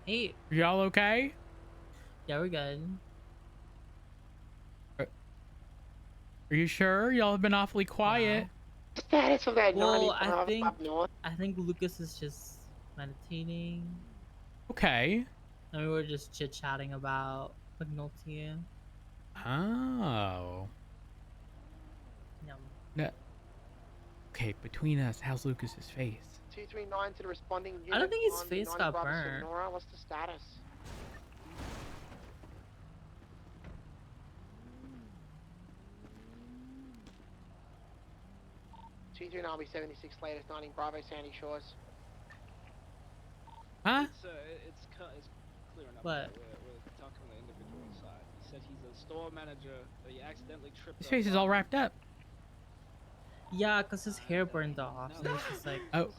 Hey, Y'all okay? yeah, we're good. Are you sure? Y'all have been awfully Yeah. quiet. Status of that Well, I 95 think up north. I think Lucas is just meditating, Okay. and we were just chit chatting about McNulty. Oh. Yeah. No. Okay, between us, how's Lucas's face? 239 to the responding I don't unit think his on the face got 95 burnt. Sonora. What's the status? Army 76 latest 19 Bravo Sandy Shores. Huh? It's clear enough. What? We're talking to the individual inside. He said he's a store manager, but he accidentally tripped. His face is all wrapped up. Yeah, cause his hair burned off, so he's just like Oh.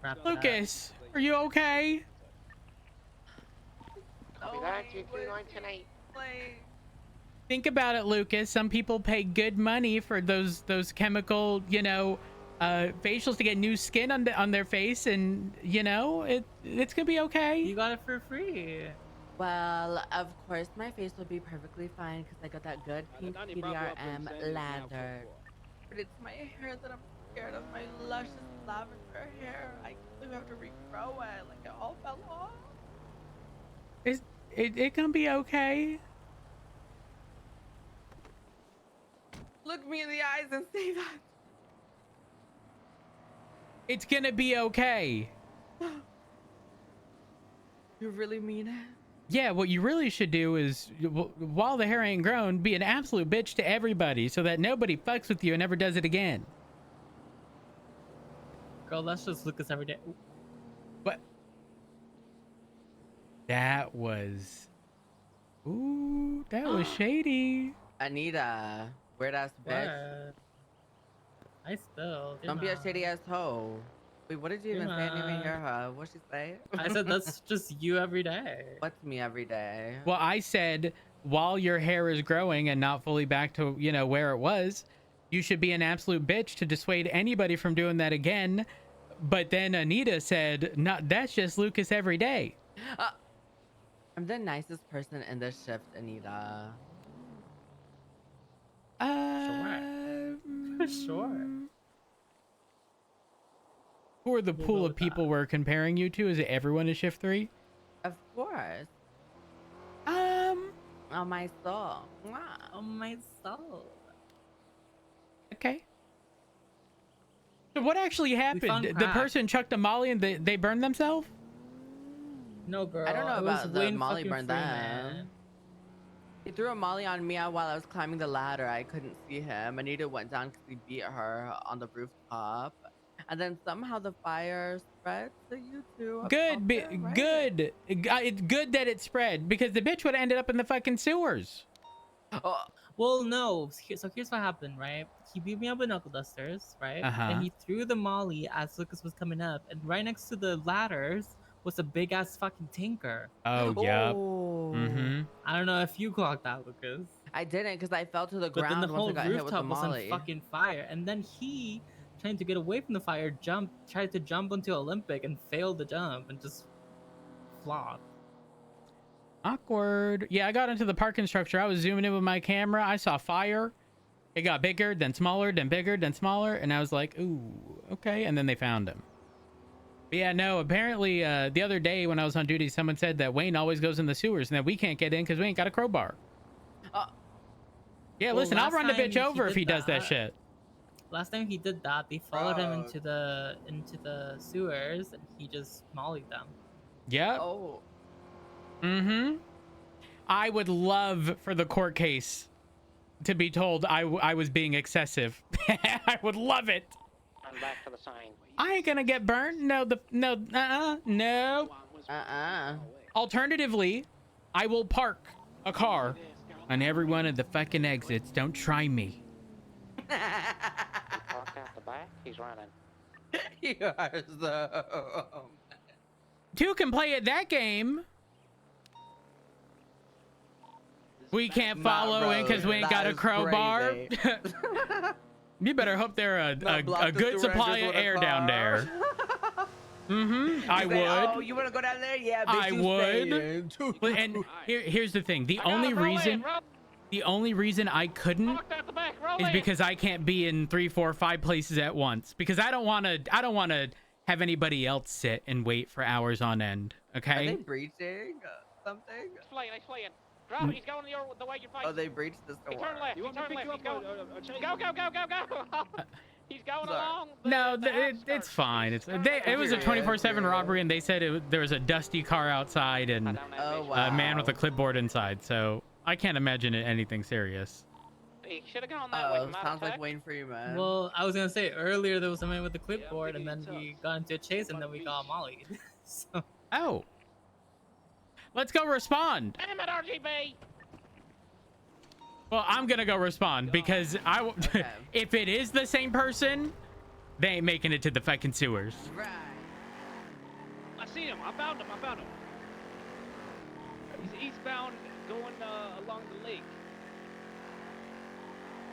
wrapped up. Lucas, are you okay? Copy that. 239 10-8. Think about it, Lucas. Some people pay good money for those chemical, facials to get new skin on their face, and it's gonna be okay. You got it for free. Well, of course, my face will be perfectly fine because I got that good pink PDRM lather. But it's my hair that I'm scared of. My luscious lavender hair. I have to regrow it. Like it all fell off. It gonna be okay. Look me in the eyes and say that. It's gonna be okay. You really mean it? Yeah, what you really should do is, while the hair ain't grown, be an absolute bitch to everybody so that nobody fucks with you and never does it again. Girl, that's just Lucas every day. What? That was... Ooh, that was shady. Anita, weird ass bitch. What? I spilled. Don't be a shady ass hoe. Wait, what did you even say? I didn't even hear her. What'd she say? I said that's just you every day. What's me every day? Well, I said, while your hair is growing and not fully back to, where it was, you should be an absolute bitch to dissuade anybody from doing that again. But then Anita said, "Not that's just Lucas every day." I'm the nicest person in this shift, Anita. Sure. Who are the We'll pool go of with people that. we're comparing you to? Is it everyone in shift 3? Of course. Oh, my soul. Mwah. Oh my soul. Okay. So what actually happened? found The crack. person chucked a molly and they burned themselves? No, girl. I don't know it was about the Wayne Molly fucking burned Freeman. them. He threw a molly on me while I was climbing the ladder. I couldn't see him. Anita went down because he beat her on the rooftop. And then somehow the fire spread to you two. up Good. there, right? Good. It's good that it spread, because the bitch would have ended up in the fucking sewers. Oh, Well, no. So here's what happened, right? He beat me up with knuckle dusters, right? Uh-huh. And he threw the molly as Lucas was coming up, and right next to the ladders was a big ass fucking tinker. Oh, yep. oh. Mm-hmm. I don't know if you clocked that, Lucas. I didn't because I fell to the But then ground the whole once I got hit with the rooftop was on molly. fucking fire, and then he, trying to get away from the fire, tried to jump onto Olympic and failed the jump and just flopped. Awkward. Yeah, I got into the parking structure. I was zooming in with my camera. I saw fire. It got bigger, then smaller, then bigger, then smaller. And I was like, ooh, okay. And then they found him. But yeah, no, apparently the other day when I was on duty, someone said that Wayne always goes in the sewers and that we can't get in because we ain't got a crowbar. Yeah, Well, listen, I'll last run the time bitch he over if did he does that that- shit. Last time he did that, they followed him Bro. into the sewers, and he just mollied them. Yep. Oh. Mm-hmm. I would love for the court case to be told I was being excessive. I would love it. I'm back for the sign. I ain't gonna get burned. No. No. Alternatively, I will park a car on every one of the fucking exits. Don't try me. Parked out the back. He's running. You are so... Two can play at that game. We can't follow in because we ain't got a crowbar. You better hope they're a good supply of air down there. Mm-hmm. I He's would. like, oh, you want to go down there? Yeah, bitch, I you would. stay But- and here's the thing. The only reason I couldn't is because I can't be in 3, 4, 5 places at once. Because I don't want to have anybody else sit and wait for hours on end. Are Okay. they breaching something? He's fleeing. Drop, he's going the way you're facing. Oh, they breached the store. He turned left. You He want me to turned pick left. you He's up going. or change? Go. He's going Sorry. along. No, the it's outskirts. fine. He's It turning was a left. 24/7 robbery, and they said there was a dusty car outside I and don't know, Oh, bitch. wow. a man with a clipboard inside. So I can't imagine it anything serious. He should have gone that way. Oh, matter of sounds like fact. waiting for you, man. Well, I was gonna say earlier there was a man with a clipboard, thinking and then it's we us. got into a chase, and About then we the got beach. mollied. So Oh, let's go respond. Damn it, RGB. Well, I'm gonna go respond because Okay. if it is the same person, they ain't making it to the fucking sewers. Right. I see him. I found him. He's eastbound, going along the lake.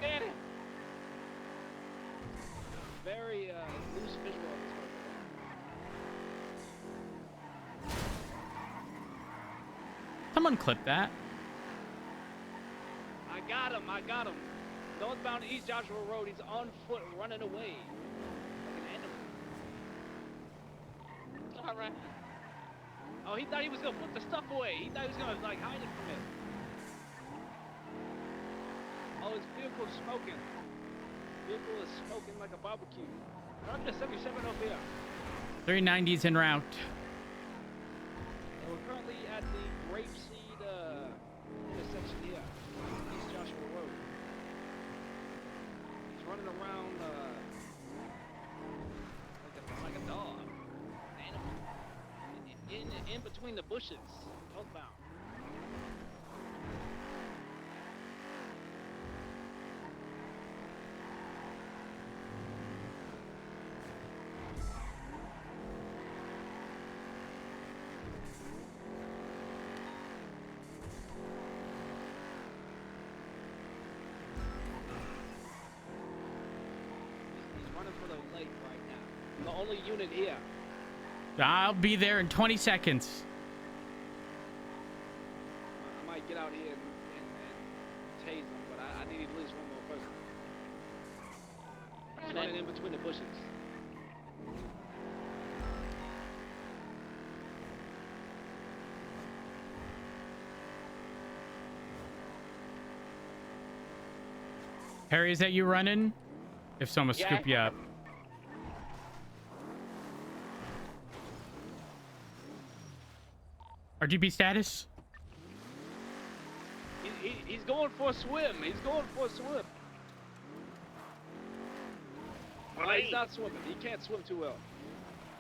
Get him. Very loose visual of this one. Someone clip that. I got him. Northbound East Joshua Road. He's on foot, running away. Like an animal. All right. Oh, he thought he was gonna put the stuff away. He thought he was gonna like hide it from it. Oh, his vehicle's smoking. Vehicle is smoking like a barbecue. I'm just 77 up here. 390's en route. And we're currently at the Grapeseed intersection here, East Joshua Road. He's running around like a dog, an animal, in between the bushes, northbound. He's running for the lake right now. The only unit here. I'll be there in 20 seconds. I might get out here and tase him, but I need at least one more person. He's running in between the bushes. Harry, is that you running? If someone Yeah. scoop you up. RGB status? He's going for a swim. He's going for a swim. Well, he's not swimming. He can't swim too well.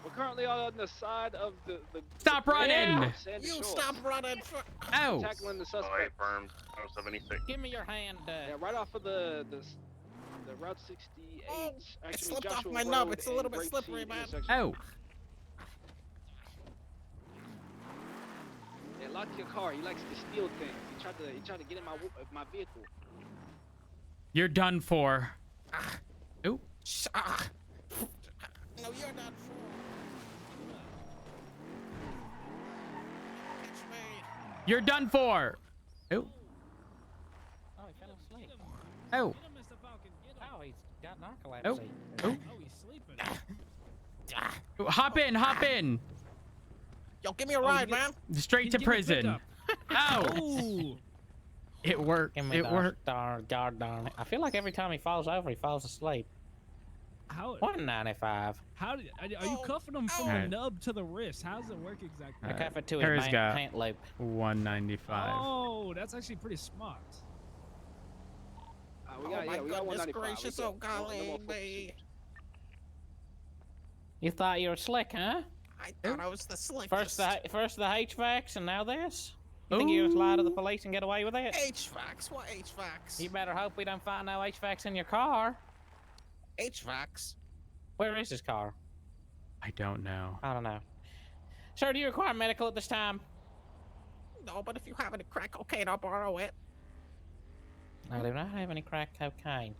We're currently on the side of the Stop running! of Sandy Shores. running. Oh! Tackling the suspect. Firm 76. Give me your hand. Yeah, right off of the Route 68. Oh, actually, it slipped off Joshua my nub. Road It's a little and bit slippery, Grapeseed man. intersection. Oh! Yeah, lock your car. He likes to steal things. He tried to get in my vehicle. You're done for. Ooh. No, you're not. Catch me. You're done for! Ooh. Oh, he fell asleep. Oh. Oh, he's got narcolepsy. Oh. Oh. Oh, he's sleeping. Ooh, hop in! Yo, give me a ride, man. Straight to prison. Oh! It worked. Give me It the worked. God darn it. I feel like every time he falls over, he falls asleep. How 195. are you cuffing him from Alright. the nub to the wrist? How does it work exactly? I cuff it to Harry's his got pant loop. 195. Oh, that's actually pretty smart. We got, my we got goodness 195. gracious, We oh got no more golly foot me. pursuit. You thought you were slick, huh? I thought I was the slickest. First the HVACs and now this? You think you just lie to the police and get away with it? HVACs? What HVACs? You better hope we don't find no HVACs in your car. HVACs? Where is his car? I don't know. I don't know. Sir, do you require medical at this time? No, but if you have any crack cocaine, I'll borrow it. I do not have any crack cocaine.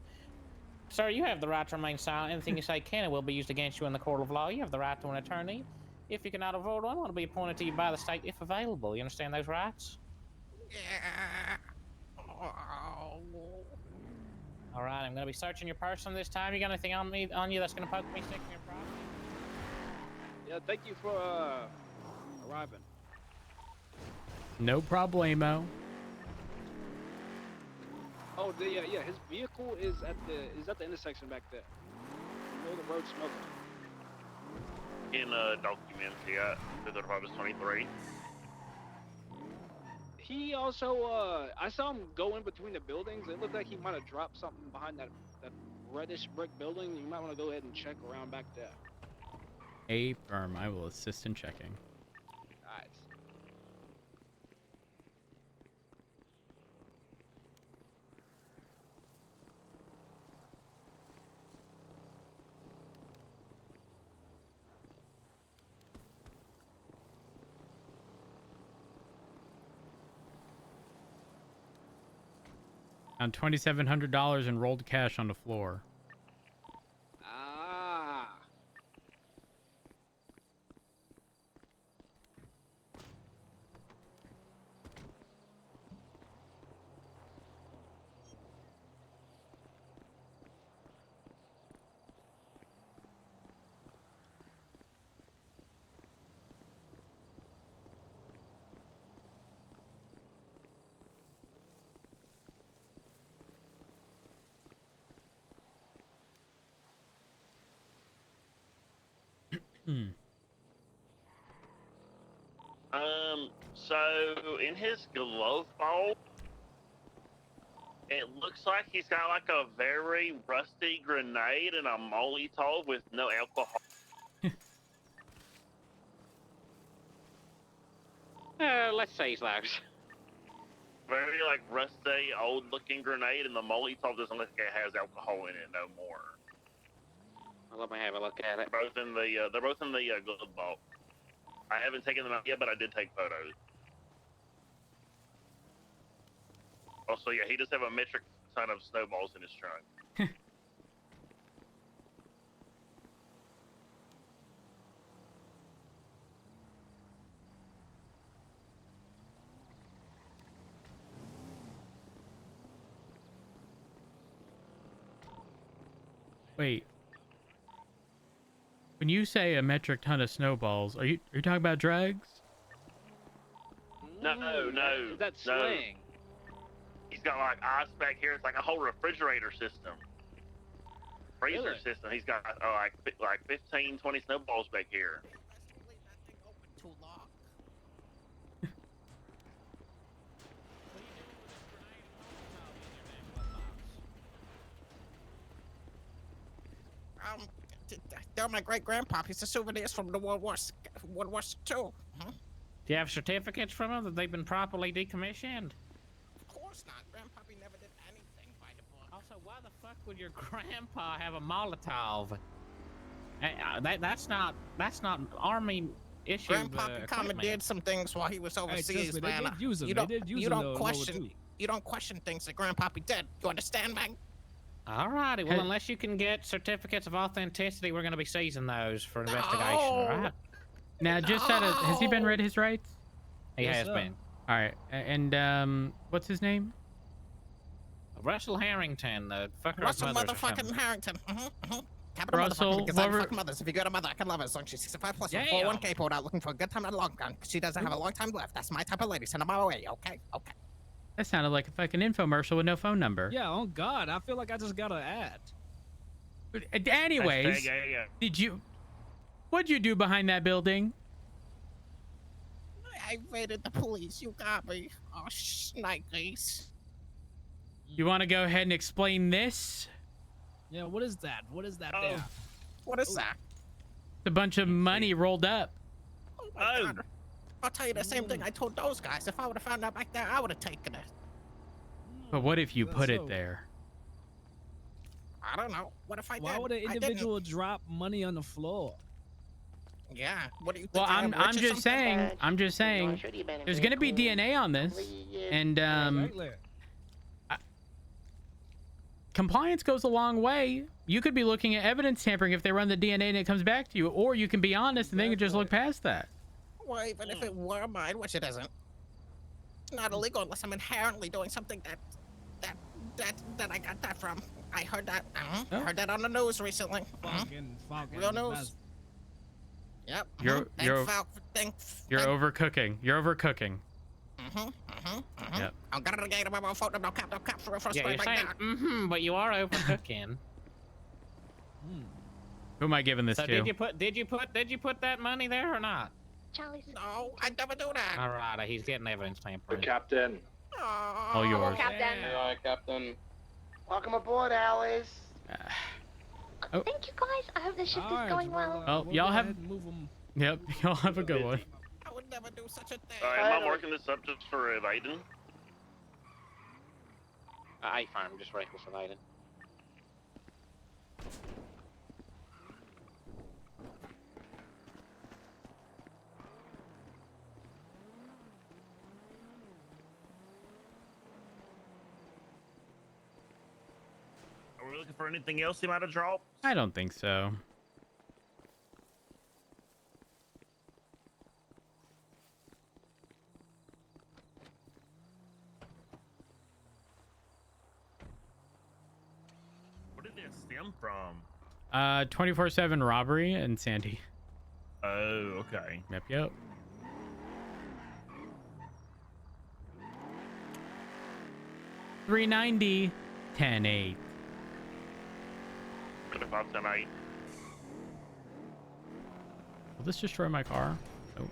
Sir, you have the right to remain silent. Anything you say can and will be used against you in the court of law. You have the right to an attorney. If you cannot afford one, one will be appointed to you by the state if available. You understand those rights? Yeah. All right, I'm gonna be searching your person this time. You got anything on you that's gonna poke me, stick in your property? Yeah, thank you for arriving. No problemo. Oh, yeah, his vehicle is at the intersection back there. Middle of the road smoking. In documents, yeah, the Department 23. He also, I saw him go in between the buildings. It looked like he might have dropped something behind that reddish brick building. You might want to go ahead and check around back there. Firm. I will assist in checking. Alright. Found $2,700 in rolled cash on the floor. Ah. So in his glove box, it looks like he's got like a very rusty grenade and a Molotov with no alcohol. Let's say those. Very like rusty, old-looking grenade, and the Molotov doesn't look like it has alcohol in it no more. Well, let me have a look at it. They're both in the glove box. I haven't taken them out yet, but I did take photos. Also, yeah, he does have a metric ton of snowballs in his trunk. Wait. When you say a metric ton of snowballs, are you talking about drugs? No. Is that no. slang? He's got like ice back here. It's like a whole refrigerator system. Freezer Really? system. He's got like 15, 20 snowballs back here. Leave that thing open too long. They're my great-grandpappy's. The souvenirs from the World War II. Huh? Do you have certificates from them that they've been properly decommissioned? Of course not. Grandpappy never did anything by the book. Also, why the fuck would your grandpa have a Molotov? That's not army issue. Grandpappy commandeered some things while he was Hey, overseas, trust me, man. they did use them. You They don't, did use you them don't to question. You don't question things that Grandpappy did. You understand, man? Alrighty, well, unless you can get certificates of authenticity, we're going to be seizing those for investigation, alright? Now, just out of, has he been read his rights? He Yes, has sir. been. All right, and what's his name? Russell Harrington, the fucker Russell of mothers or motherfucking something. Harrington. Capital Russell, motherfucking because what I'm were- fucking mothers. If you got a mother, I can love her as long as she's 65 plus. Damn. 401k pulled out looking for a good time and a long gun. She doesn't have a long time left. That's my type of lady. Send her my way, okay? Okay. That sounded like a fucking infomercial with no phone number. Yeah, oh God, I feel like I just got an ad. Anyways, Yeah. what'd you do behind that building? I evaded the police. You got me. Oh, shnikes. You want to go ahead and explain this? Yeah, what is that? What is that Oh. there? What is that? It's a bunch of money rolled up. Oh, my Oh. God. I'll tell you the same thing I told those guys. If I would have found out back there, I would have taken it. But what if you That's put so- it there? I don't know. What if I Why did? would an I didn't. individual drop money on the floor? Yeah. What do you think? Well, I am I'm rich or just something? saying, there's gonna be DNA on this, and Exactly. compliance goes a long way. You could be looking at evidence tampering if they run the DNA and it comes back to you, or you can be honest and they can just look past that. Well, even if it were mine, which it isn't, it's not illegal unless I'm inherently doing something that I got that from. I heard that. I heard that on the news recently. Fucking Real the news. best. Yep. You're overcooking. You're overcooking. Yep. I'm gonna get my phone. No cap for a first Yeah, you're like saying that. but you are overcooking. Who am I giving this So to? did you put that money there or not? Charlie's. No, I never do that. All right, he's getting evidence tampering. Captain. All yours. Hello, Captain. Hi, Captain. Welcome aboard, Alice. Oh. Thank you, guys. I hope the shift All is right, going well. Oh, we'll y'all go have- ahead and move 'em. Yep, y'all have a good one. I would never do such a thing. Sorry, I'm not marking this up just for Aiden. I fine. I'm just rifle for Aiden. Are we looking for anything else he might have dropped? I don't think so. What did this stem from? 24/7 robbery and Sandy. Oh, okay. Yep. $390, 10-8. 25 tonight. Will this destroy my car? Nope.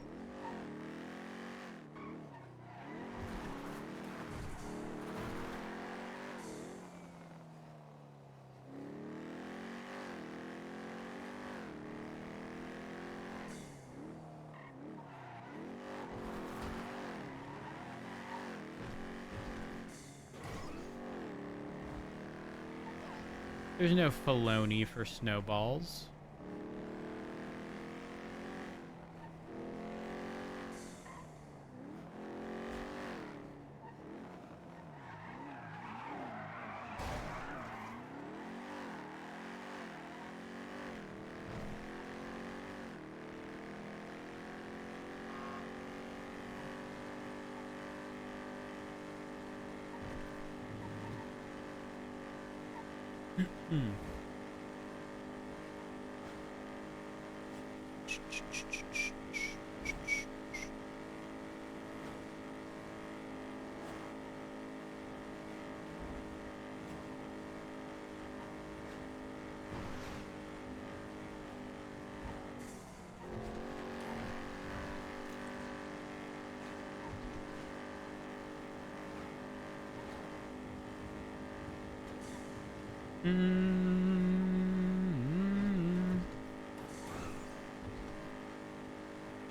There's no Filoni for snowballs.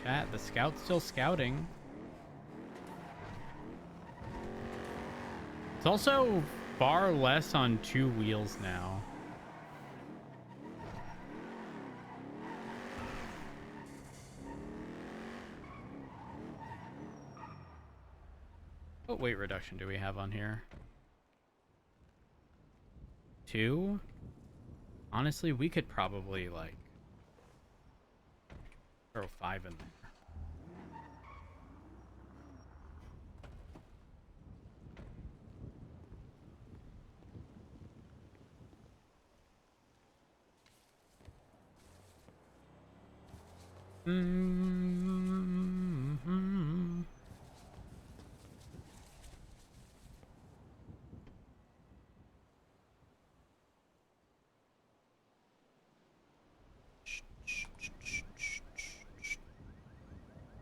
Chat, the scout's still scouting. It's also far less on 2 wheels now. What weight reduction do we have on here? 2? Honestly, we could probably like throw 5 in there.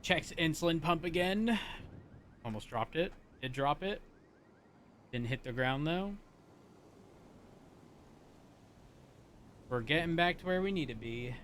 Checks insulin pump again. Almost dropped it. Did drop it. Didn't hit the ground though. We're getting back to where we need to be.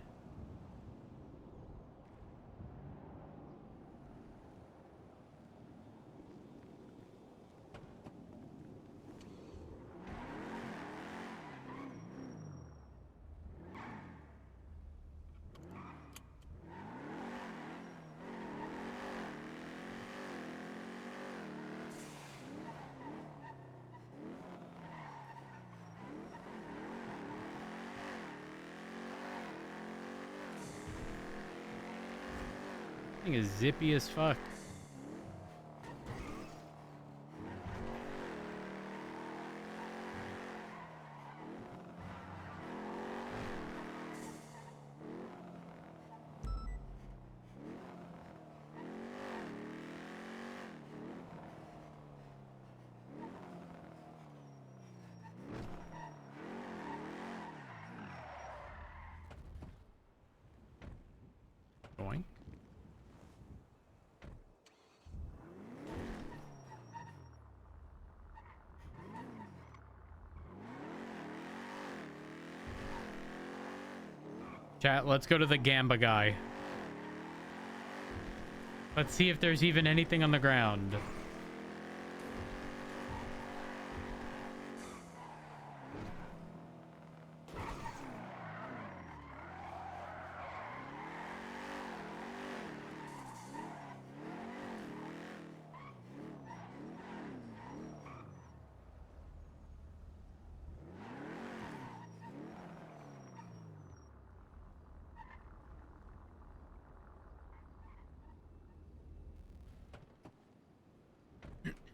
Thing is zippy as fuck. Going. Chat, let's go to the Gamba guy. Let's see if there's even anything on the ground.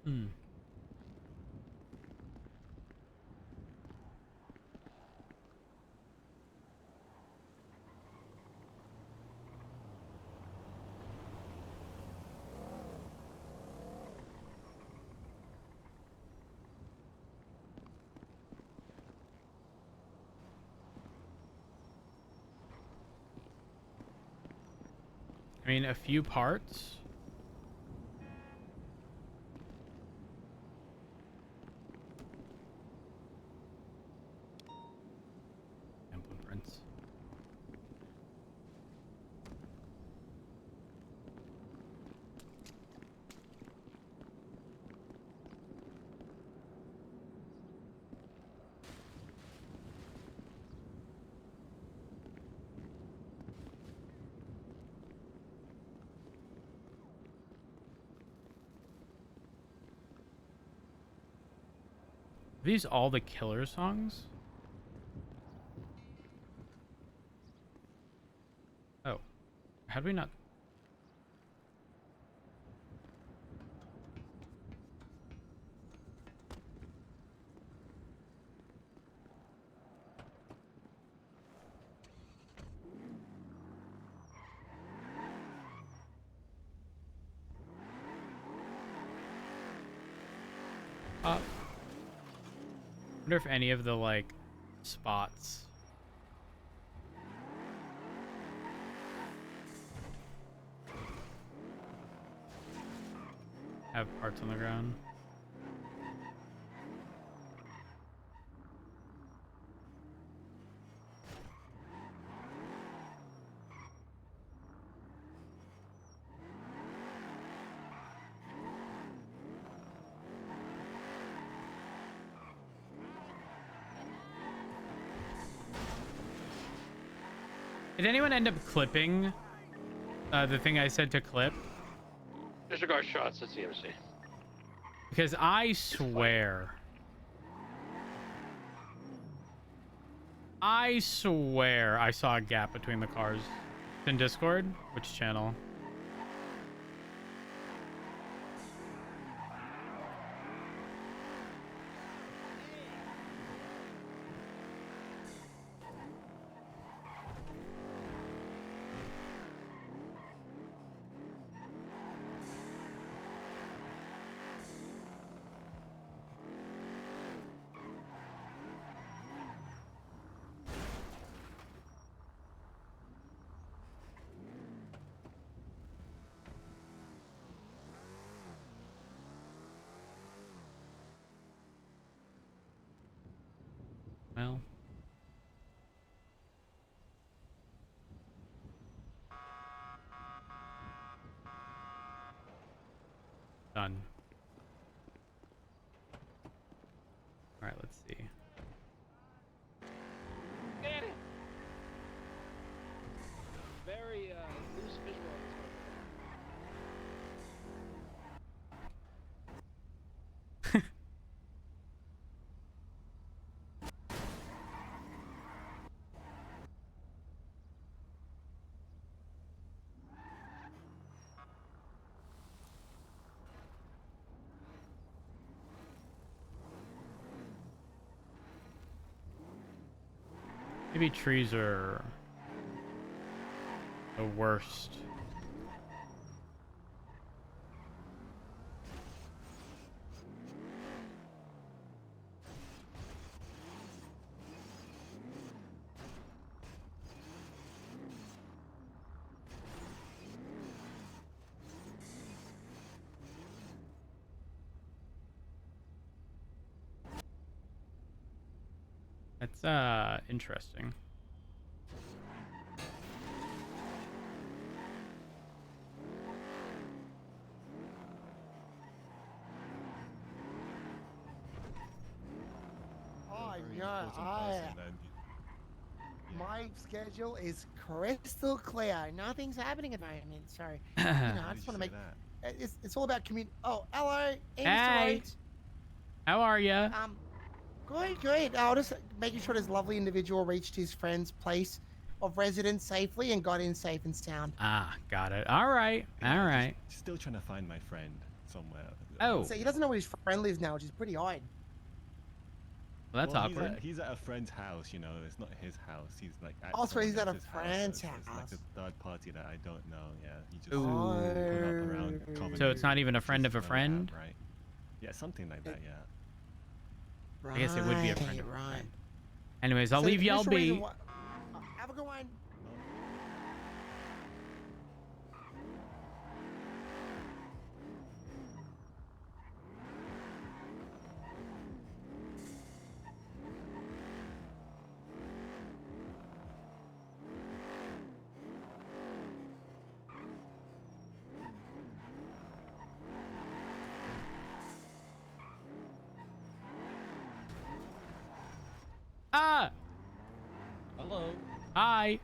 Hmm. I mean, a few parts. And blueprints. Are these all the killer songs? Oh. How do we not... I wonder if any of the, like, spots have parts on the ground. Did anyone end up clipping the thing I said to clip? Disregard shots at CMC. Because I swear I saw a gap between the cars. In Discord? Which channel? Well. Done. All right, let's see. Get it. Very loose visual. Maybe trees are the worst. That's interesting. Oh, my schedule is crystal clear. Nothing's happening at the moment. Sorry. I just want to make it's all about community. Oh, hello. Hey, Mr. Hey. Rhodes. How are ya? Good. I'll just making sure this lovely individual reached his friend's place of residence safely and got in safe and sound. Ah, got it. All right. All right. Still trying to find my friend somewhere. Oh. So he doesn't know where his friend lives now, which is pretty odd. Well, that's awkward. He's at a friend's house, you know. It's not his house. He's like at Also, he's at a else's friend's house. house. It's like a third party that I don't know. Yeah, he just Ooh. put up around Coventry, So it's not even a friend of a just friend? right? Yeah, something like that. Yeah. I guess it would be a friend of a Right. friend. Anyways, I'll So leave the y'all official reason be. why- have a good one. Ah! Hello. Hi.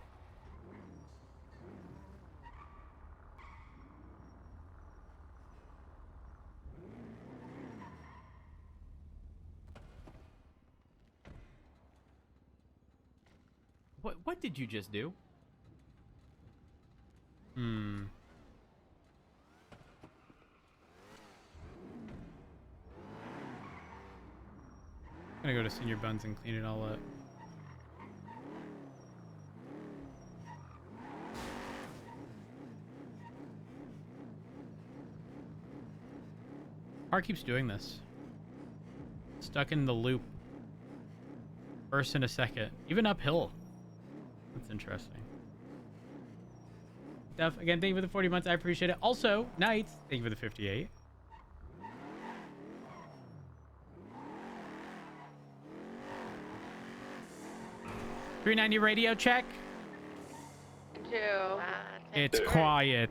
What did you just do? I'm gonna go to Senior Buns and clean it all up. Car keeps doing this. Stuck in the loop. First in a second. Even uphill. That's interesting. Duff, again, thank you for the 40 months. I appreciate it. Also, Knights, thank you for the 58. $3.90 radio check. It's quiet.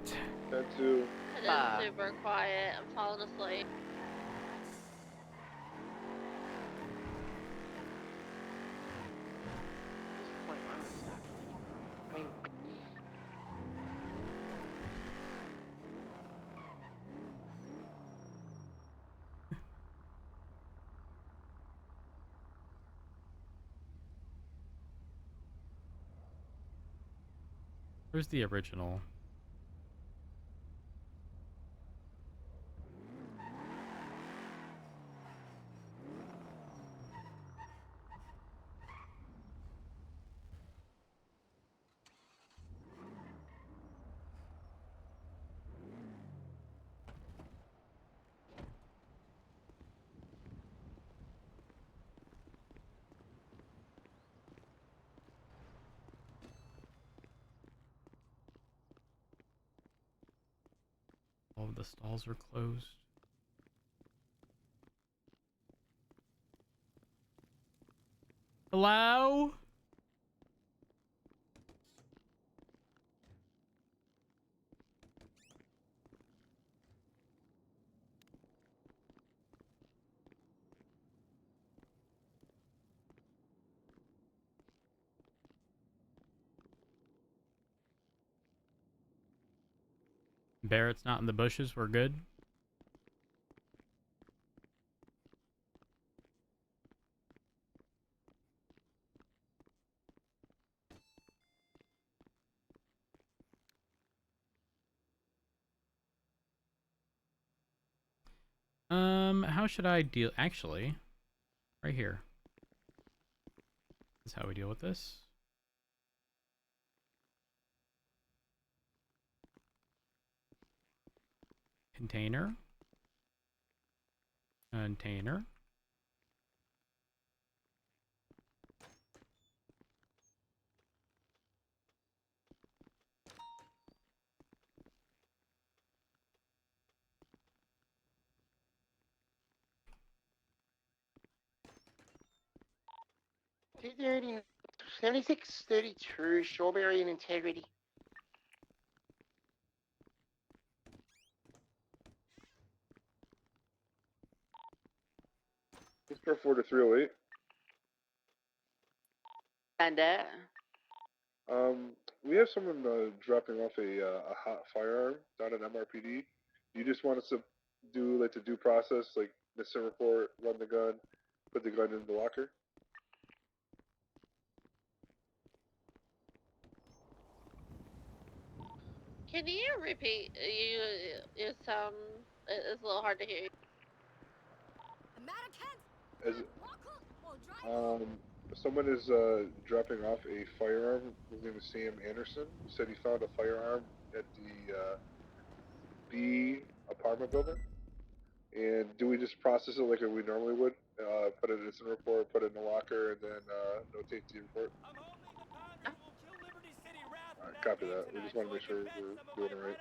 That too. It is super quiet. I'm falling asleep. Where's the original? All of the stalls were closed. Hello? Barrett's not in the bushes. We're good. How should I deal? Actually, right here. This is how we deal with this. Container. Container. $230, 7632, Strawberry and Integrity. Mr. 4 to 308. And We have someone dropping off a hot firearm down at MRPD. You just want us to do like the due process, like missing report, run the gun, put the gun in the locker. Can you repeat? You sound. It's a little hard to hear you. As someone is dropping off a firearm. His name is Sam Anderson. He said he found a firearm at the B apartment building. And do we just process it like we normally would? Put it in an incident report, put it in the locker, and then notate the report? Copy that. We just want to make sure we're doing it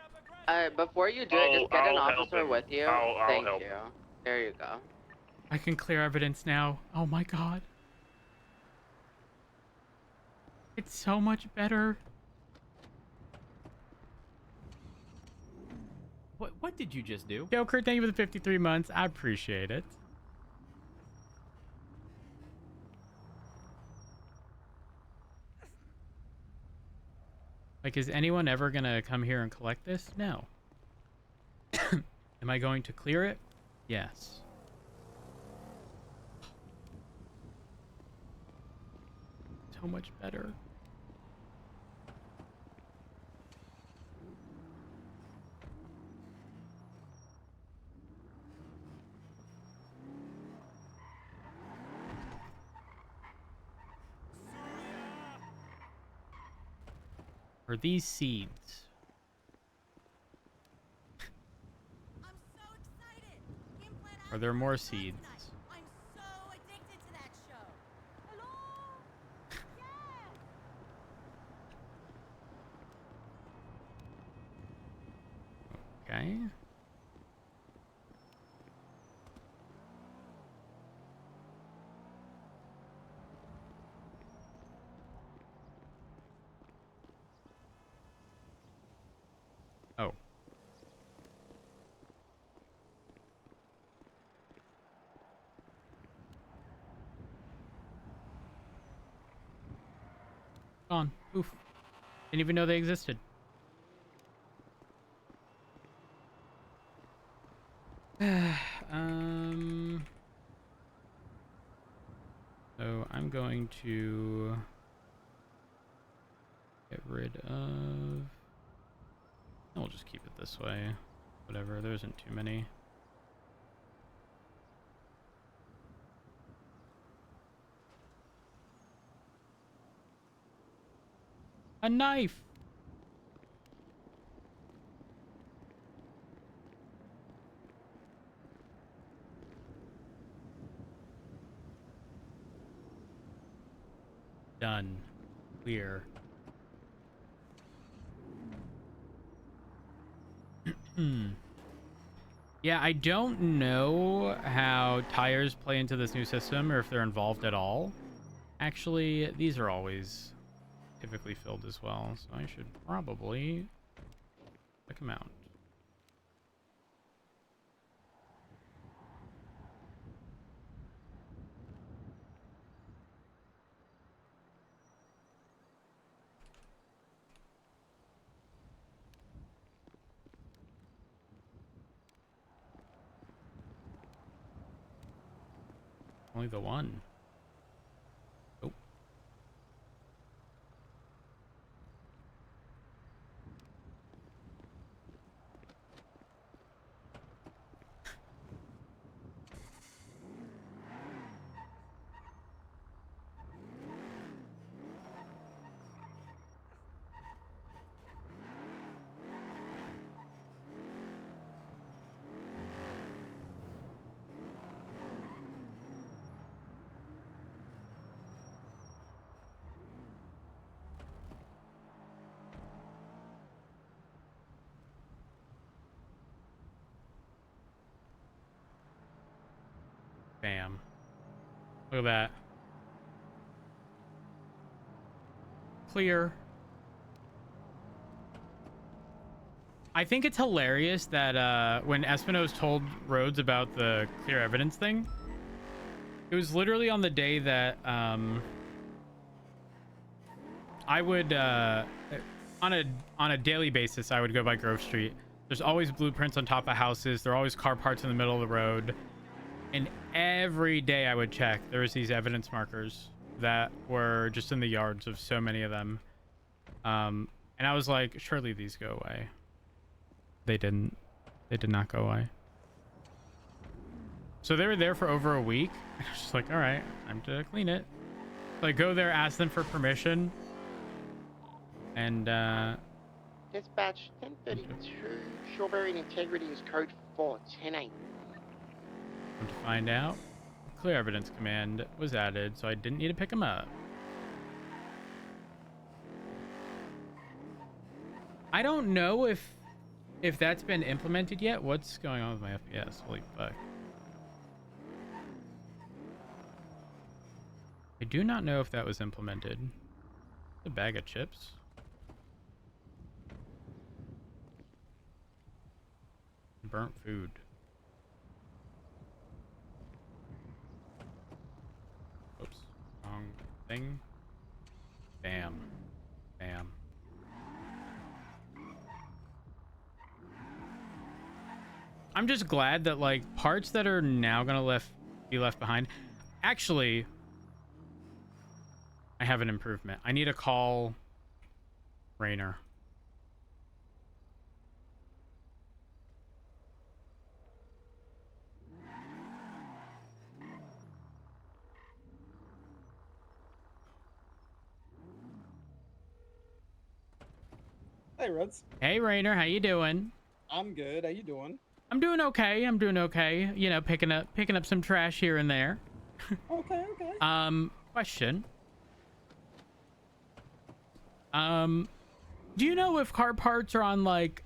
right. Before you do it, just get an I'll help officer him. with you. I'll Thank help. you. There you go. I can clear evidence now. Oh my god. It's so much better. What did you just do? Joker, thank you for the 53 months. I appreciate it. Like, is anyone ever gonna come here and collect this? No. Am I going to clear it? Yes. So much better. Are these seeds? Are there more seeds? Okay. Oh. Gone. Oof. Didn't even know they existed. So I'm going to get rid of... We'll just keep it this way. Whatever, there isn't too many. A knife! Done. Clear. Yeah, I don't know how tires play into this new system or if they're involved at all. Actually, these are always typically filled as well, so I should probably check them out. Only the one. Oh. Bam. Look at that. Clear. I think it's hilarious that when Espino's told Rhodes about the clear evidence thing, it was literally on the day that I would on a daily basis I would go by Grove Street. There's always blueprints on top of houses. There are always car parts in the middle of the road. And every day I would check. There was these evidence markers that were just in the yards of so many of them. And I was like, surely these go away. They didn't. They did not go away. So they were there for over a week. I was just like, all right, time to clean it. So I go there, ask them for permission. And Dispatch 1032, Shawberry and Integrity is code 410-8. to find out, clear evidence command was added, so I didn't need to pick them up. I don't know if that's been implemented yet. What's going on with my FPS? Holy fuck. I do not know if that was implemented. A bag of chips. Burnt food. Oops. Wrong thing. Bam. Bam. I'm just glad that like parts that are now gonna be left behind. Actually, I have an improvement. I need to call Rainer. Hey, Rhodes. Hey, Rainer, how you doing? I'm good. How you doing? I'm doing okay. I'm doing okay. You know, picking up some trash here and there. Okay, okay. Question. Do you know if car parts are on like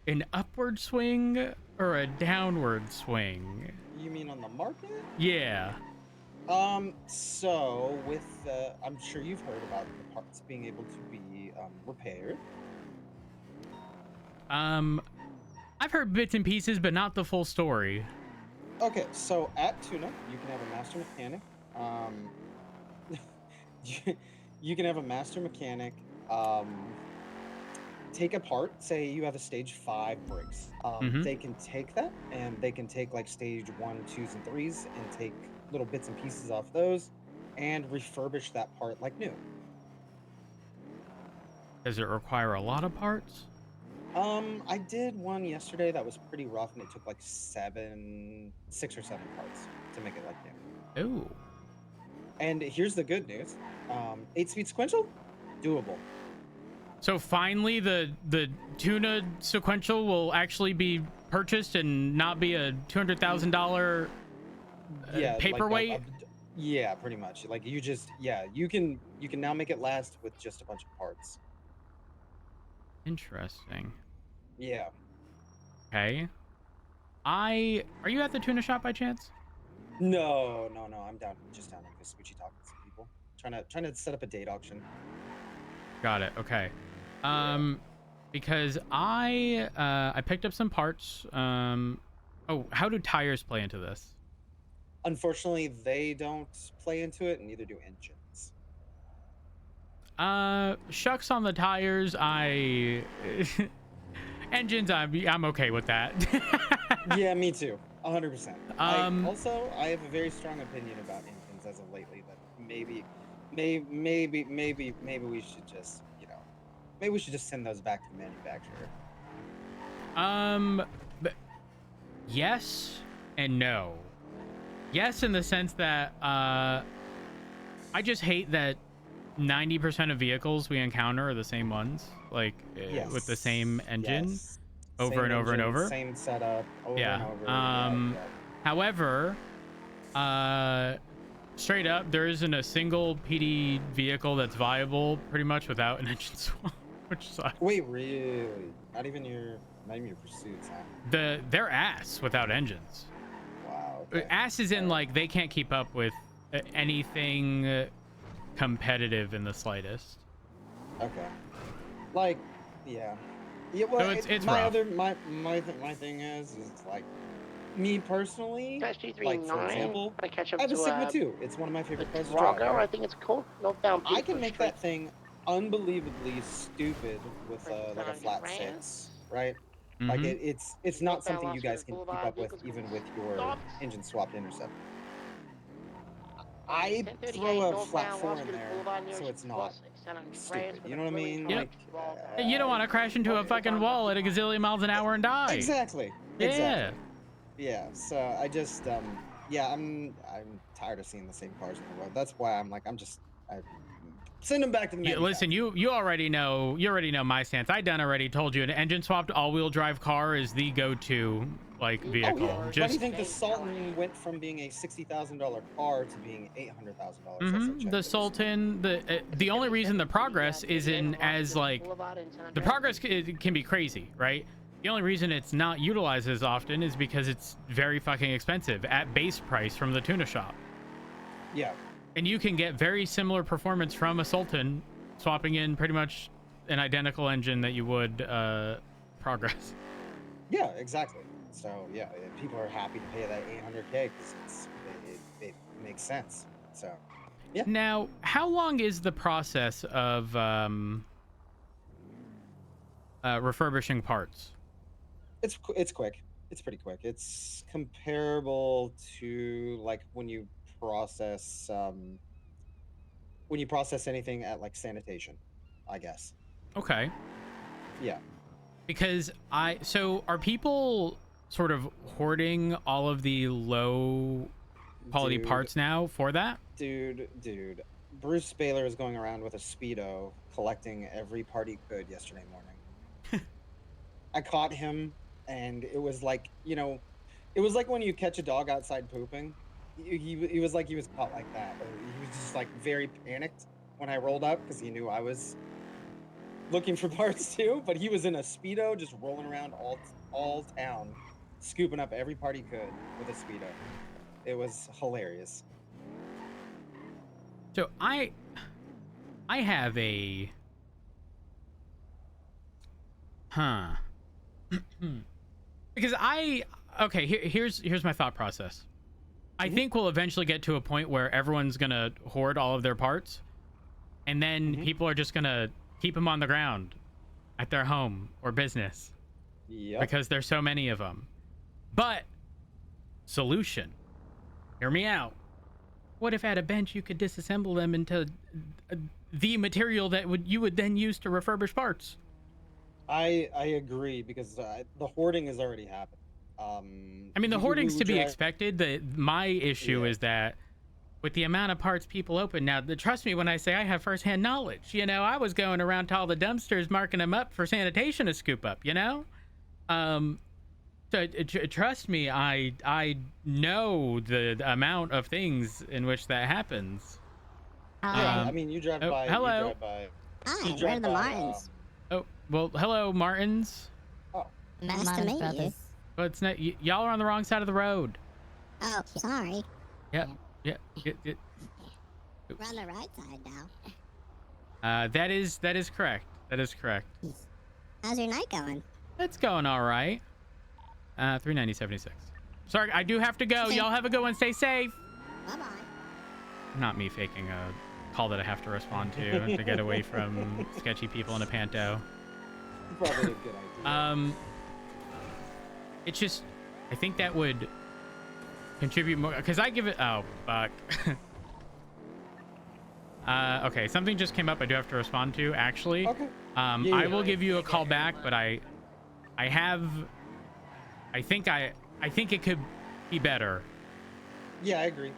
an upward swing or a downward swing? You mean on the market? Yeah. So with I'm sure you've heard about the parts being able to be repaired. I've heard bits and pieces, but not the full story. Okay, so at Tuna, you can have a master mechanic. You can have a master mechanic take apart, say you have a stage 5 brakes. They can take that and they can take like stage 1, 2s, and 3s and take little bits and pieces off those and refurbish that part like new. Does it require a lot of parts? I did one yesterday that was pretty rough and it took like 6 or 7 parts to make it like new. Ooh. And here's the good news. 8-speed sequential, doable. So finally the Tuna sequential will actually be purchased and not be a $200,000 paperweight? Like yeah, pretty much. Like you can now make it last with just a bunch of parts. Interesting. Yeah. Okay. Are you at the Tuna shop by chance? No. I'm just down at Vespucci talking to some people. Trying to set up a date auction. Got it. Okay. Because I picked up some parts. Oh, how do tires play into this? Unfortunately, they don't play into it, and neither do engines. Shucks on the tires. Engines. I'm okay with that. Yeah, me too. 100%. I have a very strong opinion about engines as of lately. That maybe we should just, maybe we should just send those back to the manufacturer. But yes and no. Yes, in the sense that I just hate that 90% of vehicles we encounter are the same ones, like with the same engine over Same and over engine, and over. Same setup over Yeah. and over. However, straight up, there isn't a single PD vehicle that's viable pretty much without an engine swap, which sucks. Wait, really? Not even your pursuits, huh? They're ass without engines. Wow. Okay. Ass is in like they can't keep up with anything competitive in the slightest. Okay. Like, yeah. Yeah. Well, So it's my rough. other my thing is like me personally. Like for example, I catch up I have a to Sigma 2. It's one of my favorite cars to Drago, drive. Right? I think it's called. Northbound I Peak can Road make Street. that thing unbelievably stupid with like a flat 6, right? Like it's not something you guys can keep up with even with your engine swapped intercept. I throw a flat 4 in there so it's not stupid. You know what I mean? Yep. Like You don't want to crash into a fucking wall at a gazillion miles an hour and die. Exactly. Yeah. Exactly. Yeah. So I just yeah, I'm tired of seeing the same cars on the road. That's why I'm send them back to the manufacturer. Listen, you already know my stance. I done already told you an engine swapped all-wheel drive car is the go-to like vehicle. Oh, yeah. Why do you think the Sultan went from being a $60,000 car to being $800,000? The Sultan, the only reason the progress is in as like the progress can be crazy, right? The only reason it's not utilized as often is because it's very fucking expensive at base price from the tuna shop. Yeah. And you can get very similar performance from a Sultan swapping in pretty much an identical engine that you would progress. Yeah, exactly. So yeah, people are happy to pay that $800K because it makes sense. So yeah. Now, how long is the process of refurbishing parts? It's quick. It's pretty quick. It's comparable to like when you process anything at like sanitation, I guess. Okay. Yeah. Because so are people sort of hoarding all of the low quality parts now for that? Dude, Bruce Baylor is going around with a Speedo collecting every part he could yesterday morning. I caught him, and it was like, you know, it was like when you catch a dog outside pooping. He was like he was caught like that. He was just like very panicked when I rolled up because he knew I was looking for parts too. But he was in a Speedo just rolling around all town, scooping up every part he could with a Speedo. It was hilarious. So I have a because here's my thought process. I think we'll eventually get to a point where everyone's gonna hoard all of their parts, and then people are just gonna keep them on the ground at their home or business because there's so many of them. But solution, hear me out. What if at a bench you could disassemble them into the material that you would then use to refurbish parts? I agree because the hoarding has already happened. I mean, the hoarding's to be expected. My issue is that with the amount of parts people open now, trust me when I say I have firsthand knowledge. You know, I was going around to all the dumpsters marking them up for sanitation to scoop up. You know, so trust me, I know the amount of things in which that happens. I mean, you drive by. Hello. You drive by. Hi, you where are drive the by, Martins? Oh well, hello, Martins. Nice to meet you. But it's not. Y'all are on the wrong side of the road. Oh, sorry. Yeah. We're on the right side now. That is correct. That is correct. How's your night going? It's going all right. 390.76. Sorry, I do have to go. Y'all have a good one. Stay safe. Bye-bye. Not me faking a call that I have to respond to get away from sketchy people in a panto. Probably a good idea. It's just, I think that would contribute more because I give it. Oh fuck. Okay, something just came up. I do have to respond to actually. Okay. I will give you a call back, but I think it could be better. Yeah, I agree.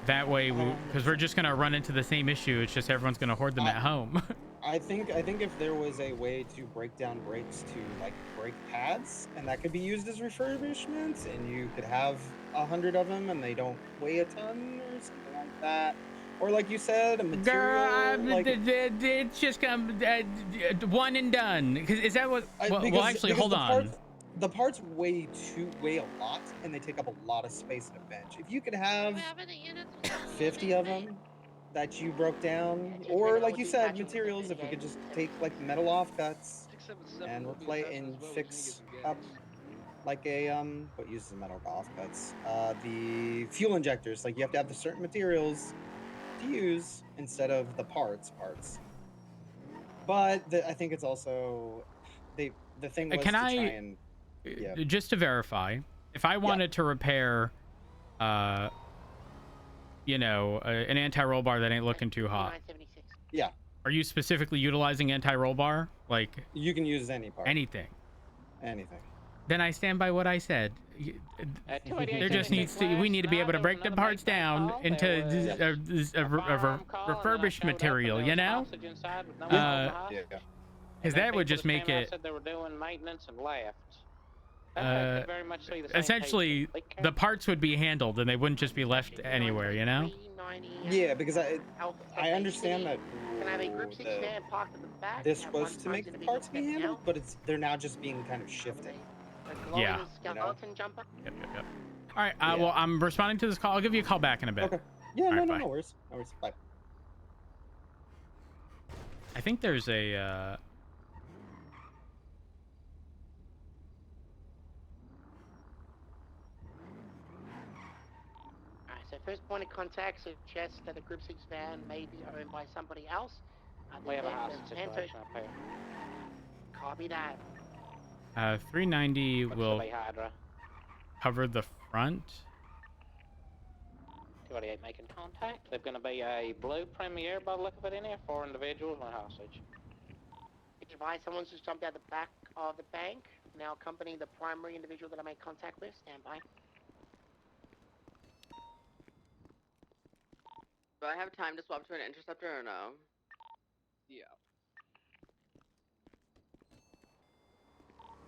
That way, because we're just gonna run into the same issue. It's just everyone's gonna hoard them at home. I think if there was a way to break down brakes to like brake pads, and that could be used as refurbishments, and you could have 100 of them, and they don't weigh a ton or something like that, or like you said, a material. It's just one and done. Because is that what? Well, actually, hold on. the parts weigh a lot, and they take up a lot of space in a bench. If you could have Do we have any units with 50 of them that you broke down, or like you said, materials, if we could just take like metal offcuts 677 and would be replace faster and as well as fix niggas up like a what uses metal offcuts? The fuel injectors. Like you have to have the certain materials to use instead of the parts. But I think it's also the thing was Can to try I, and yeah. just to verify, if I wanted to repair, you know, an anti-roll bar that ain't looking too hot, Yeah. are you specifically utilizing anti-roll bar? Like You can use any part. anything. Anything. Then I stand by what I said. There just needs to. We need to be able to break the parts down into a refurbished material. You know. Because that would just make it. Said they were doing maintenance and left. Very much see the same Essentially, the parts would be handled and they wouldn't just be left anywhere. You know. Yeah, because I understand that Can I have a group 6 van parked in the back? this Have was one to make the parts be handled, but they're now just being kind of shifted. Yeah. Skeleton jumper? Yep. All right. Well, I'm responding to this call. I'll give you a call back in a bit. Okay. Yeah. All No right, bye. worries. No worries. Bye. I think there's a. Alright, so first point of contact suggests that the group 6 van may be owned by somebody else. We have a house situation up here. Copy that. 390 will Hydra. cover the front. 288 making contact. There's going to be a blue Premier by the look of it in here. 4 individuals and a hostage. Advise someone's just jumped out the back of the bank. Now accompanying the primary individual that I made contact with. Stand by. Do I have time to swap to an interceptor or no? Yeah.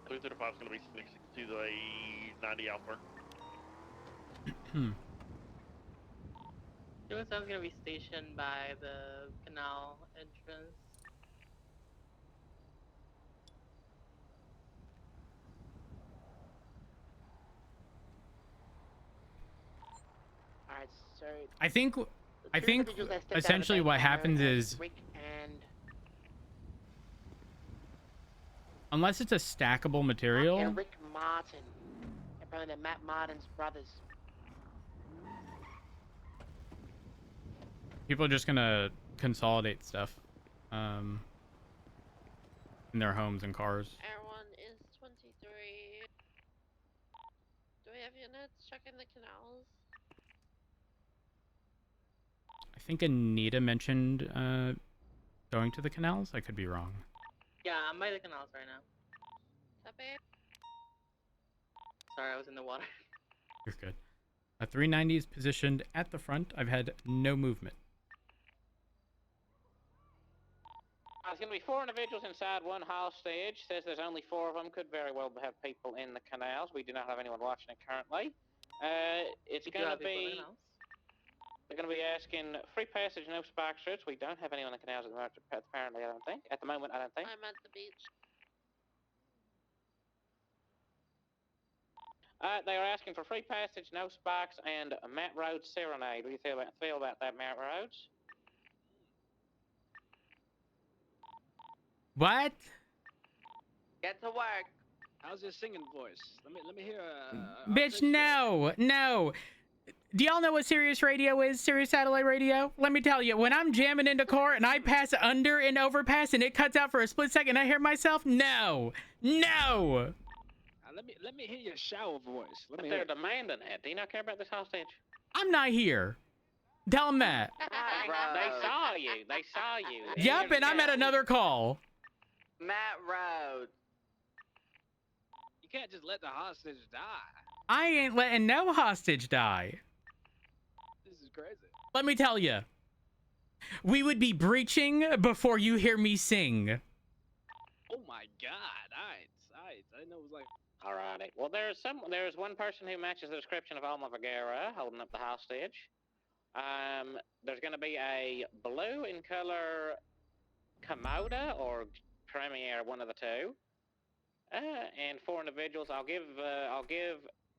335 is going to be 662 to a 90 Alpha. USF is gonna be stationed by the canal entrance. Alright, so I think essentially what happens is, Rick and unless it's a stackable material, and Rick Martin. Apparently they're Matt Martin's brothers. people are just gonna consolidate stuff in their homes and cars. Air 1 is 23. Do we have units checking the canals? I think Anita mentioned going to the canals. I could be wrong. Yeah, I'm by the canals right now. Copy. Sorry, I was in the water. You're good. 390 is positioned at the front. I've had no movement. There's going to be 4 individuals inside, 1 hostage. Says there's only 4 of them. Could very well have people in the canals. We do not have anyone watching it currently. It's going to be... They're going to be asking free passage, no spark strips. We don't have anyone in the canals at the moment, apparently, I don't think. At the moment, I don't think. I'm at the beach. They are asking for free passage, no sparks, and a Matt Rhodes serenade. What do you feel about that, Matt Rhodes? What? Get to work. How's your singing voice? Let me hear. Bitch, no. Do y'all know what Sirius Radio is? Sirius Satellite Radio? Let me tell you, when I'm jamming into court and I pass under an overpass and it cuts out for a split second, I hear myself. No. Let me hear your shower voice. But they're demanding it. Do you not care about this hostage? I'm not here. Tell them that. They saw you. Yep, and I'm at another call. Matt Rhodes. You can't just let the hostage die. I ain't letting no hostage die. This is crazy. Let me tell you. We would be breaching before you hear me sing. Oh my god. Alright. I didn't know it was like... Alrighty. Well, there's one person who matches the description of Alma Vergara holding up the hostage. There's going to be a blue in color Komoda or Premier, one of the two. And 4 individuals. I'll give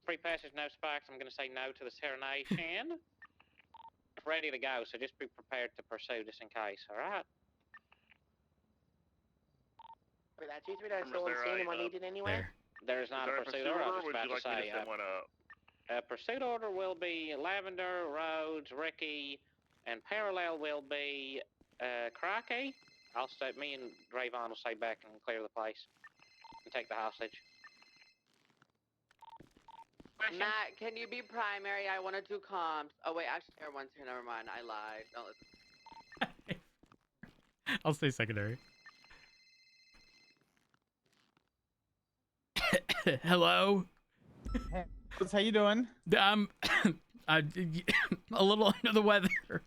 free passage, no spikes. I'm going to say no to the serenation. Ready to go, so just be prepared to pursue just in case. All right. Wait, that 239 still on scene. Am I needed anywhere? There's not a pursuit order. I was just about to say. Pursuit order will be Lavender, Rhodes, Ricky, and parallel will be Crocky. I'll stay. Me and Drayvon will stay back and clear the place and take the hostage. Matt, can you be primary? I want to do comps. Oh wait, actually, everyone's here. Never mind. I lied. Don't listen. I'll stay secondary. Hello. Hey, how you doing? A little under the weather.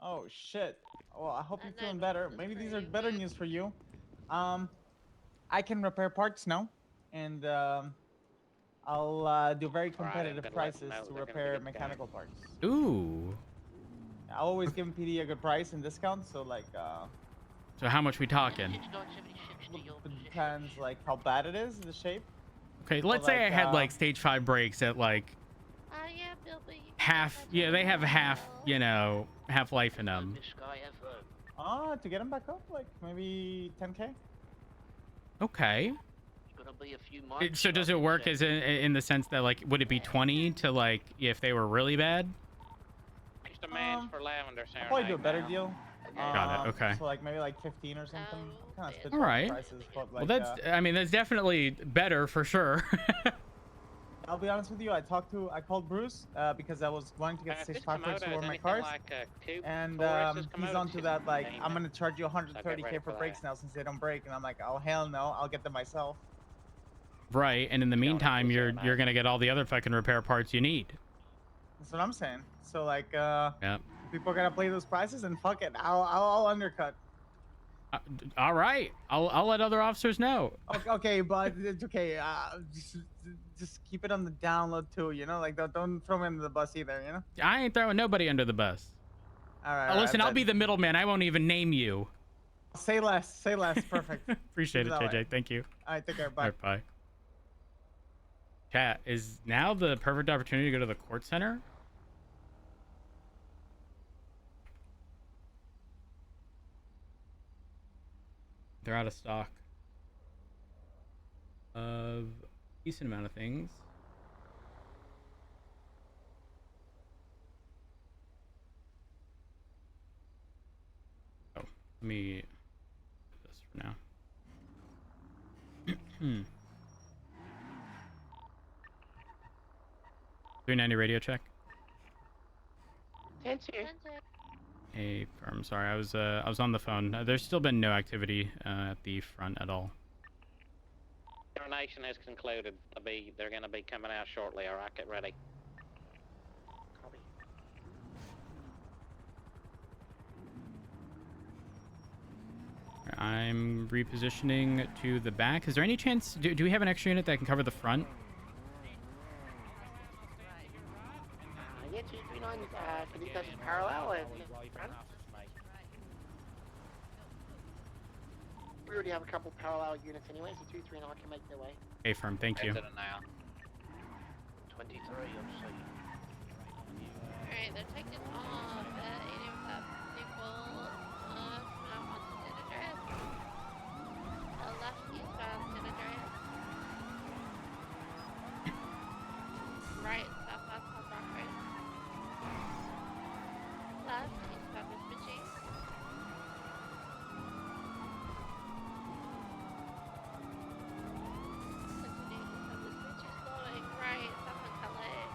Oh shit. Well, I hope you're feeling better. Maybe these are better news for you. I can repair parts now, and I'll do very competitive prices to repair mechanical parts. Ooh. I always give PD a good price and discount, so like. So how much we talking? Depends like how bad it is, the shape. Okay, let's say I had like stage 5 brakes at like half. Yeah, they have half. You know, half life in them. To get them back up, like maybe 10K. Okay. So does it work as in the sense that like would it be 20 to like if they were really bad? Just a man for Lavender. I'll probably do a better deal. Got it. Okay. So like maybe like 15 or something. Kind of All right. Prices, but like, Well, that's. I mean, that's definitely better for sure. I'll be honest with you. I called Bruce because I was wanting to get stage 5 brakes for my cars, and he's onto that. Like, I'm gonna charge you 130K for brakes now since they don't break, and I'm like, oh hell no, I'll get them myself. Right, and in the meantime, you're gonna get all the other fucking repair parts you need. That's what I'm saying. So like, yeah. People are gonna play those prices, and fuck it, I'll undercut. All right, I'll let other officers know. Okay, but it's okay. Just keep it on the download too. You know, like don't throw me under the bus either. You know. I ain't throwing nobody under the bus. All right. Listen, I'll be the middleman. I won't even name you. Say less. Say less. Perfect. Appreciate it, JJ. Thank you. All right, take care. Bye. All right, bye. Chat, is now the perfect opportunity to go to the court center? They're out of stock of a decent amount of things. Oh, let me do this for now. 390 radio check. 10-2. Hey, firm. Sorry, I was on the phone. There's still been no activity at the front at all. Serenation has concluded. They're going to be coming out shortly. All right, get ready. Copy. I'm repositioning to the back. Is there any chance? Do we have an extra unit that can cover the front? Yeah, 239. Can you touch parallel and front? We already have a couple parallel units anyway, so 239 can make their way. Hey, firm. Thank you. 23 on scene. Alright, they're taking off at 85 people. Now on to San Andreas. Left eastbound San Andreas. Right, southbound South Rockford. Left eastbound Vespucci. Continuing eastbound Vespucci, slowing right, southbound Calais.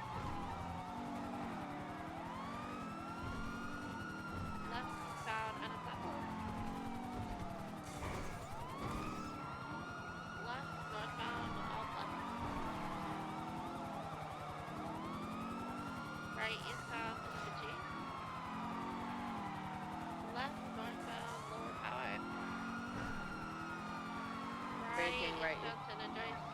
Left eastbound Anacapa. Left northbound Alta. Right eastbound Vespucci. Left northbound Lower Power. Right eastbound San Andreas.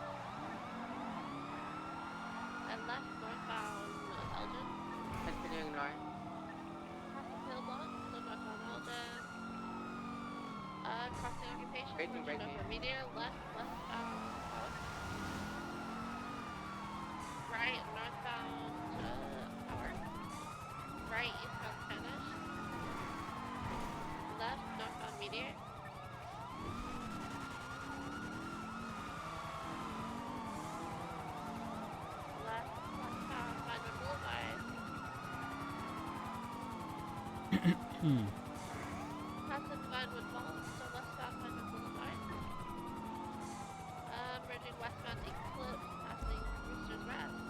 And left northbound Elgin. Continuing north. Hill Block, so northbound Elgin. Crossing occupation. Braking. Median left westbound South. right northbound power. Right eastbound Spanish. Left northbound Meteor. Left westbound Vinewood Boulevard. Passing Vinewood Mall, so westbound Vinewood Boulevard. Merging westbound Eclipse, passing Rooster's Rest.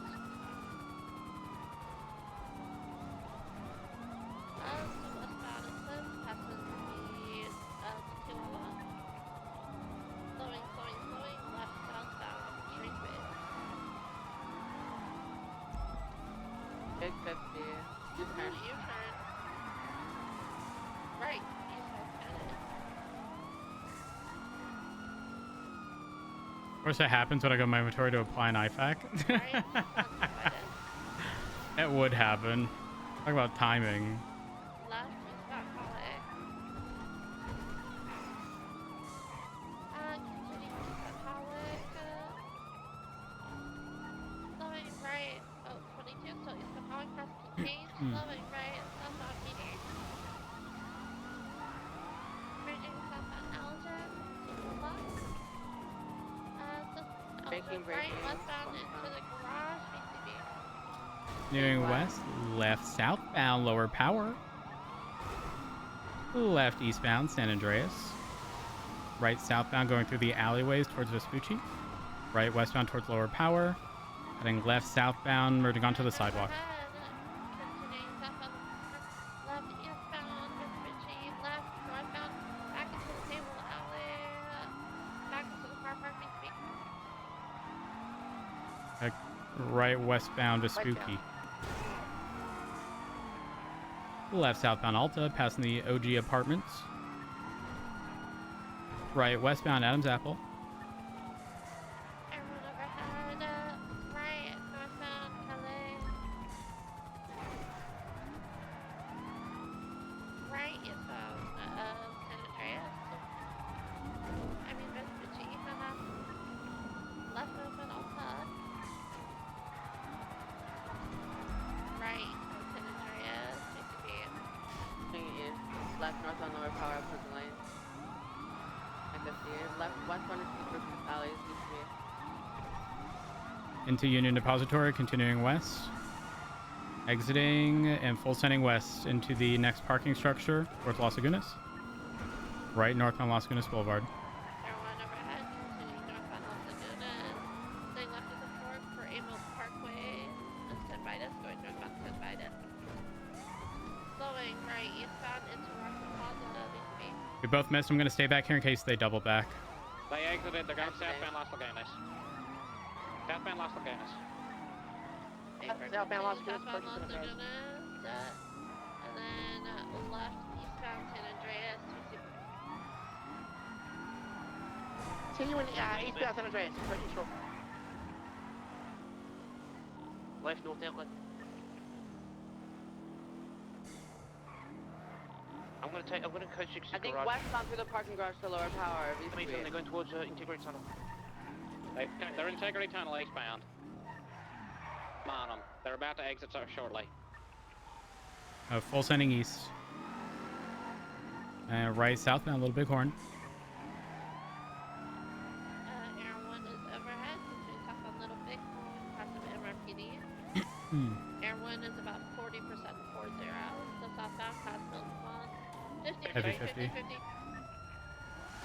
So westbound Eclipse, passing the Chihuahua. Slowing, left southbound Trainway. Big 50. U-turn. U-turn. Right, eastbound Spanish. Of course, that happens when I go to my inventory to apply an IFAC. That would happen. Talk about timing. Left eastbound Pollock. Continuing eastbound Pollock. Slowing right. Oh, 22. So eastbound Pollock past Kincaid. Slowing right. Southbound Meteor. Merging southbound Elgin. Braking. Right westbound into the garage. VCB. Continuing west, left southbound lower power. Left eastbound San Andreas. Right southbound going through the alleyways towards Vespucci. Right westbound towards lower power. Heading left southbound, merging onto the sidewalk. Continuing southbound left eastbound Vespucci. Left northbound back into the table alley. Back into the car park. VCB. Right westbound Vespucci. Left southbound Alta, passing the OG apartments. Right westbound Adams Apple. Everyone overhead. Right northbound Calais. Right eastbound San Andreas. I mean Vespucci. Left northbound Alta. Right San Andreas. VCB. East. Left northbound lower power, Prison Lane. And 50. Left westbound into the Brooklyn Alleys. VCB. Into Union Depository, continuing west. Exiting and full sending west into the next parking structure, towards Las Lagunas. Right northbound Las Lagunas Boulevard. Everyone overhead. Continuing northbound Las Lagunas. Staying left at the fork for Amos Parkway. And San Vitus. Going northbound San Vitus. Slowing right eastbound into Rockland Plaza. VCB. We both missed. I'm going to stay back here in case they double back. They exited. They're going southbound Las Lagunas. Southbound Las Lagunas. Southbound Las Vegas, Southbound Las purchasing a Lagunas. And then left eastbound San Andreas. Continuing eastbound San Andreas. Approaching short. Left north outlet. I'm gonna code 6 I think garage. westbound through the parking garage to lower power. That means VCB. they're going towards Integrity Tunnel. They're Integrity Tunnel eastbound. Come on them. They're about to exit shortly. Full sending east. Right southbound Little Bighorn. Air 1 is overhead. Continuing southbound Little Bighorn. Passing MRPD. Air 1 is about 40% 40. So southbound past Milton Pond. 50, Heavy 50, 50. 50.